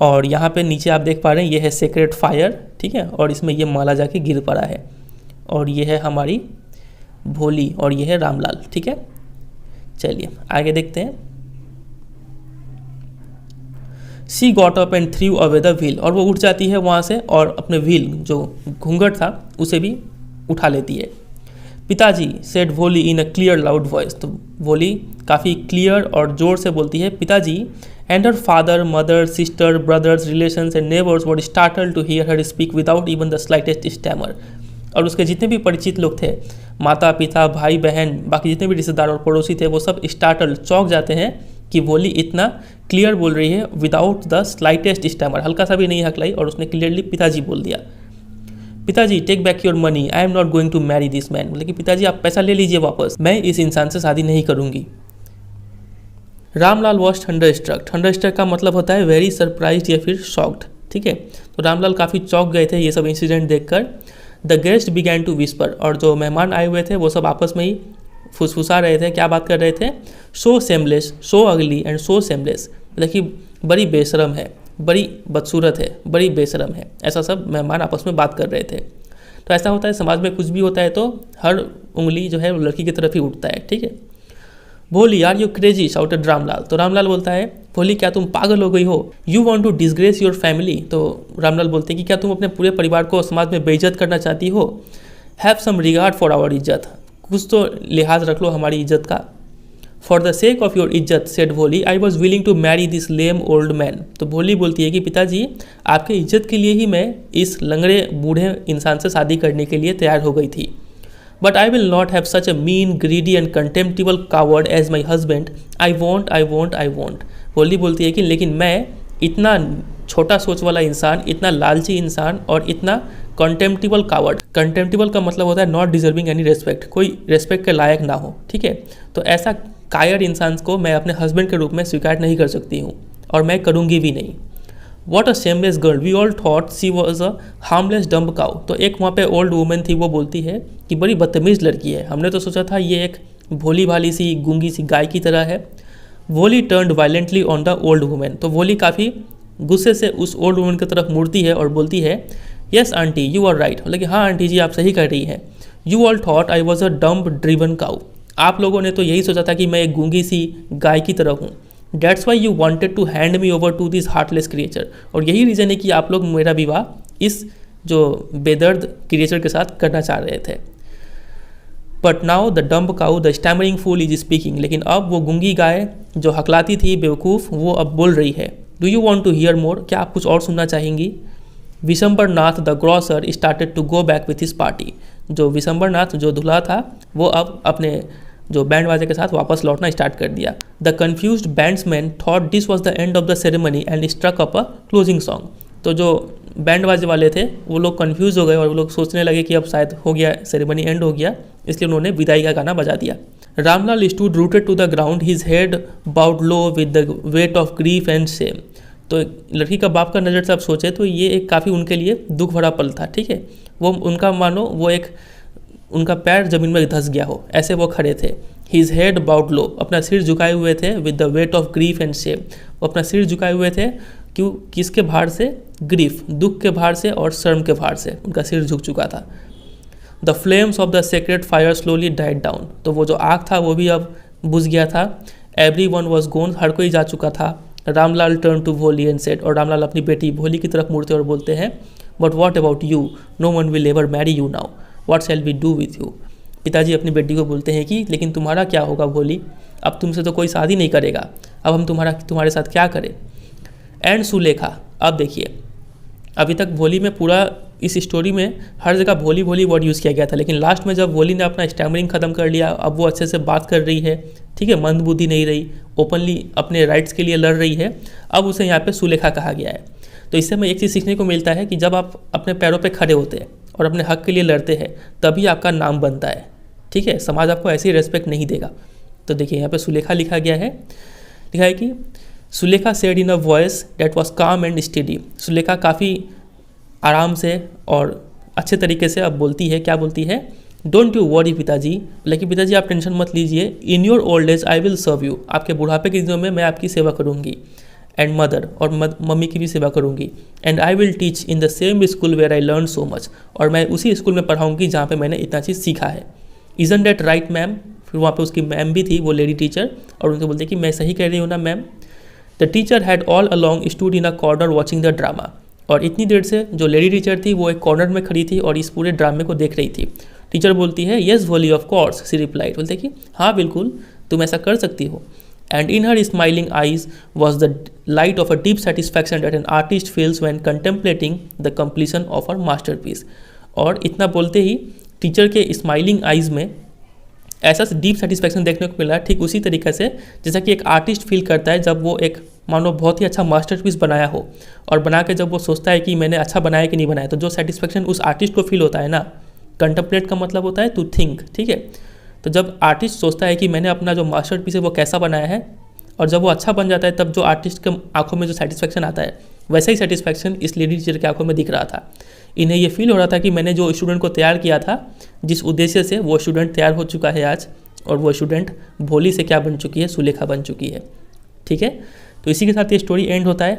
और यहाँ पे नीचे आप देख पा रहे हैं ये है सेक्रेट फायर, ठीक है, और इसमें ये माला जाके गिर पड़ा है। और ये है हमारी भोली और ये है रामलाल, ठीक है। चलिए आगे देखते हैं। She got up and threw away the wheel, और वो उठ जाती है वहाँ से और अपने व्हील जो घूंघट था उसे भी उठा लेती है। पिताजी सेड भोली इन अ क्लियर लाउड वॉइस, तो भोली काफ़ी क्लियर और ज़ोर से बोलती है पिताजी। And her father mother sister brothers relations and neighbours were startle to hear her speak without even the slightest stammer. और उसके जितने भी परिचित लोग थे, माता पिता भाई बहन बाकी जितने भी रिश्तेदार और पड़ोसी थे, वो सब स्टार्टल चौंक जाते हैं कि भोली इतना क्लियर बोल रही है विदाउट द स्लाइटेस्ट स्टैमर, हल्का सा भी नहीं हकलाई, और उसने क्लियरली पिताजी बोल दिया। पिताजी take back your money, I am not going to marry this man, बोले कि पिताजी आप पैसा ले लीजिए वापस, मैं इस इंसान से शादी नहीं करूंगी। रामलाल वॉज थंडरस्ट्रक, थंडरस्ट्रक का मतलब होता है वेरी सरप्राइज्ड या फिर शॉक्ड, ठीक है। तो रामलाल काफ़ी चौंक गए थे ये सब इंसिडेंट देखकर। The guest began to whisper, और जो मेहमान आए हुए थे वो सब आपस में ही फुसफुसा रहे थे। क्या बात कर रहे थे, सो सेमलेस सो अगली एंड सो सेमलेस, मतलब कि बड़ी बेशरम है, बड़ी बदसूरत है, बड़ी बेशरम है, ऐसा सब मेहमान आपस में बात कर रहे थे। तो ऐसा होता है समाज में, कुछ भी होता है तो हर उंगली जो है वो लड़की की तरफ ही उठता है, ठीक है। Bholi are you crazy shouted Ramlal, तो रामलाल बोलता है भोली क्या तुम पागल हो गई हो, you want to disgrace your family, तो रामलाल बोलते हैं कि क्या तुम अपने पूरे परिवार को समाज में बेइज्जत करना चाहती हो। Have some regard for our izzat, कुछ तो लिहाज रख लो हमारी इज्जत का। For the sake of your izzat said Bholi I was willing to marry this lame old man, तो भोली बोलती है कि पिताजी आपके इज्जत के लिए ही मैं इस लंगड़े बूढ़े इंसान से शादी करने के लिए तैयार हो गई थी। But I will not have such a mean greedy and contemptible coward as my husband, I won't I won't I won't. Bholi बोलती है कि लेकिन मैं इतना छोटा सोच वाला इंसान, इतना लालची इंसान और इतना कंटेम्प्टिबल कावर्ड, कंटेम्प्टिबल का मतलब होता है नॉट डिजर्विंग एनी रेस्पेक्ट, कोई रेस्पेक्ट के लायक ना हो, ठीक है। तो ऐसा कायर इंसान को मैं अपने हस्बैंड के रूप में स्वीकार नहीं कर सकती हूँ और मैं करूँगी भी नहीं। What a shameless girl, we all thought she was a harmless dumb cow, तो एक वहाँ पे ओल्ड वुमेन थी, वो बोलती है कि बड़ी बदतमीज़ लड़की है, हमने तो सोचा था ये एक भोली भाली सी गूंगी सी गाय की तरह है। वोली turned violently on the old women, तो वोली काफ़ी गुस्से से उस ओल्ड वुमेन की तरफ मुड़ती है और बोलती है yes aunty you are right, मतलब कि हाँ आंटी जी आप सही कह रही हैं। You all thought I was a dumb driven cow, आप लोगों ने तो यही सोचा था कि मैं एक गूंगी सी गाय की तरह हूँ। That's why you wanted to hand me over to this heartless creature, और यही रीज़न है कि आप लोग मेरा विवाह इस जो बेदर्द क्रिएचर के साथ करना चाह रहे थे। But now the dumb cow the stammering fool is speaking, लेकिन अब वो गूंगी गाय जो हकलाती थी बेवकूफ़, वो अब बोल रही है। Do you want to hear more, क्या आप कुछ और सुनना चाहेंगी? Bishambernath the grocer started to go back with his party, जो विशंबरनाथ जो दूल्हा था वो अब अपने जो बैंड बाजे के साथ वापस लौटना स्टार्ट कर दिया। The confused bandsmen thought this was the end of the ceremony and struck up a closing song, तो जो बैंड बाजे वाले थे वो लोग कन्फ्यूज़ हो गए और वो लोग सोचने लगे कि अब शायद हो गया, सेरेमनी एंड हो गया, इसलिए उन्होंने विदाई का गाना बजा दिया। Ramlal stood rooted to the ground, his head bowed low with the weight of grief and shame, तो लड़की का बाप का नज़र से आप सोचे तो ये एक काफ़ी उनके लिए दुख भरा पल था, ठीक है। वो उनका मानो वो एक उनका पैर ज़मीन में धंस गया हो, ऐसे वो खड़े थे। हिज हेड बाउड लो, अपना सिर झुकाए हुए थे, with the weight of grief and Shem, वो अपना सिर झुकाए हुए थे क्यों, किसके भार से? ग्रीफ, दुख के भार से और शर्म के भार से उनका सिर झुक चुका था। The flames of the sacred fire slowly died down, तो वो जो आग था वो भी अब बुझ गया था। एवरी वन वॉज गोन, हर कोई जा चुका था। रामलाल टर्न टू भोली एंड सेड, और रामलाल अपनी बेटी भोली की तरफ मुड़ते और बोलते हैं, but what about you, no one will ever marry you now, what shall we do with you. पिताजी अपनी बेटी को बोलते हैं कि लेकिन तुम्हारा क्या होगा भोली, अब तुमसे तो कोई शादी नहीं करेगा, अब हम तुम्हारे साथ क्या करें। एंड सुलेखा, अब देखिए अभी तक भोली में पूरा इस स्टोरी में हर जगह भोली भोली वर्ड यूज़ किया गया था, लेकिन लास्ट में जब भोली ने अपना स्टैमरिंग ख़त्म कर लिया, अब वो अच्छे से बात कर रही है, ठीक है, मंदबुद्धि नहीं रही, ओपनली अपने राइट्स के लिए लड़ रही है, अब उसे यहाँ पे सुलेखा कहा गया है। तो इससे हमें एक चीज़ सीखने को मिलता है कि जब आप अपने पैरों पे खड़े होते हैं और अपने हक के लिए लड़ते हैं तभी आपका नाम बनता है, ठीक है, समाज आपको ऐसी रेस्पेक्ट नहीं देगा। तो देखिए यहाँ पे सुलेखा लिखा गया है, लिखा है कि Sulekha said in a voice that was calm and steady, Sulekha काफ़ी आराम से और अच्छे तरीके से अब बोलती है, क्या बोलती है? डोंट यू वरी पिताजी, लेकिन पिताजी आप टेंशन मत लीजिए, in your old age I will serve you, आपके बुढ़ापे के दिनों में मैं आपकी सेवा करूँगी। एंड मदर, और मम्मी की भी सेवा करूँगी। And I will teach in the same school where I learn so much, और मैं उसी स्कूल में पढ़ाऊँगी जहाँ पे मैंने इतना चीज़ सीखा है। इजंट डेट राइट मैम, फिर वहाँ पे उसकी मैम भी थी, वो लेडी टीचर, और उनसे बोलते कि मैं सही कह रही हूँ ना ma'am. The teacher had all along stood in a corner watching the drama, और इतनी देर से जो लेडी टीचर थी वो एक कॉर्नर में खड़ी थी और इस पूरे ड्रामे को देख रही थी। टीचर बोलती है येस भोली ऑफ कोर्स, सी रिप्लाइड, बोलते कि हाँ बिल्कुल तुम ऐसा कर सकती हो। And in her smiling eyes was the light of a deep satisfaction that an artist feels when contemplating the completion of her masterpiece, और इतना बोलते ही टीचर के स्माइलिंग आइज़ में ऐसा डीप सेटिस्फैक्शन देखने को मिला, ठीक उसी तरीके से जैसा कि एक आर्टिस्ट फील करता है जब वो एक मानो बहुत ही अच्छा मास्टरपीस बनाया हो, और बना के जब वो सोचता है कि मैंने अच्छा बनाया कि नहीं बनाया, तो जो सेटिस्फैक्शन उस आर्टिस्ट को फील होता है ना, कंटेम्पलेट का मतलब होता है टू थिंक, ठीक है। तो जब आर्टिस्ट सोचता है कि मैंने अपना जो मास्टरपीस है वो कैसा बनाया है, और जब वो अच्छा बन जाता है तब जो आर्टिस्ट के आंखों में जो सेटिस्फैक्शन आता है, वैसा ही सेटिस्फैक्शन इस लेडी टीचर के आंखों में दिख रहा था। इन्हें ये फील हो रहा था कि मैंने जो स्टूडेंट को तैयार किया था जिस उद्देश्य से, वो स्टूडेंट तैयार हो चुका है आज, और वो स्टूडेंट भोली से क्या बन चुकी है, सुलेखा बन चुकी है, ठीक है। तो इसी के साथ ये स्टोरी एंड होता है।